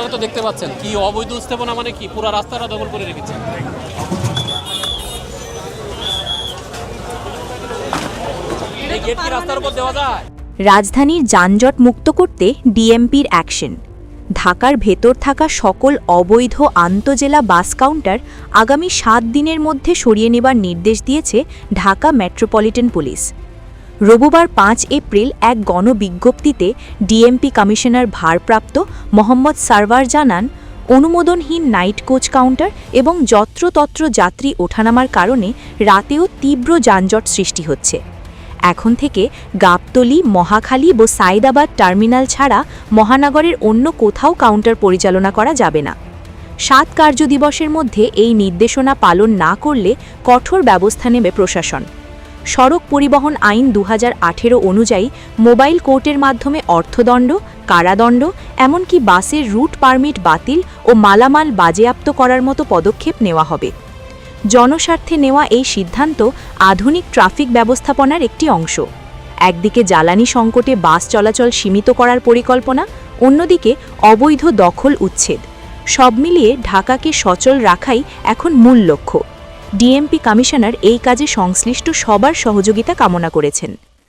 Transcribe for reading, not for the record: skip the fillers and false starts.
আপনারা তো দেখতে পাচ্ছেন কি অবৈধ স্থাপনা, মানে কি পুরো রাস্তাটা দখল করে রেখেছে। এই গেট কি রাস্তার উপর দেওয়া যায়? রাজধানীর যানজট মুক্ত করতে ডিএমপির অ্যাকশন। ঢাকার ভেতর থাকা সকল অবৈধ আন্তজেলা বাস কাউন্টার আগামী 7 দিনের মধ্যে সরিয়ে নেবার নির্দেশ দিয়েছে ঢাকা মেট্রোপলিটন পুলিশ। রবিবার 5 এপ্রিল এক গণবিজ্ঞপ্তিতে ডিএমপি কমিশনার ভারপ্রাপ্ত মোহাম্মদ সারওয়ার জানান, অনুমোদনহীন নাইট কোচ কাউন্টার এবং যত্রতত্র যাত্রী ওঠানামার কারণে রাতেও তীব্র যানজট সৃষ্টি হচ্ছে। এখন থেকে গাবতলী, মহাখালী ও সাইদাবাদ টার্মিনাল ছাড়া মহানগরের অন্য কোথাও কাউন্টার পরিচালনা করা যাবে না। 7 কার্যদিবসের মধ্যে এই নির্দেশনা পালন না করলে কঠোর ব্যবস্থা নেবে প্রশাসন। সড়ক পরিবহন আইন 2018 অনুযায়ী মোবাইল কোর্টের মাধ্যমে অর্থদণ্ড, কারাদণ্ড, এমনকি বাসের রুট পারমিট বাতিল ও মালামাল বাজেয়াপ্ত করার মতো পদক্ষেপ নেওয়া হবে। জনস্বার্থে নেওয়া এই সিদ্ধান্ত আধুনিক ট্রাফিক ব্যবস্থাপনার একটি অংশ। একদিকে জ্বালানি সংকটে বাস চলাচল সীমিত করার পরিকল্পনা, অন্যদিকে অবৈধ দখল উচ্ছেদ। সব মিলিয়ে ঢাকাকে সচল রাখাই এখন মূল লক্ষ্য। ডিএমপি কমিশনার এই কাজে সংশ্লিষ্ট সবার সহযোগিতা কামনা করেছেন।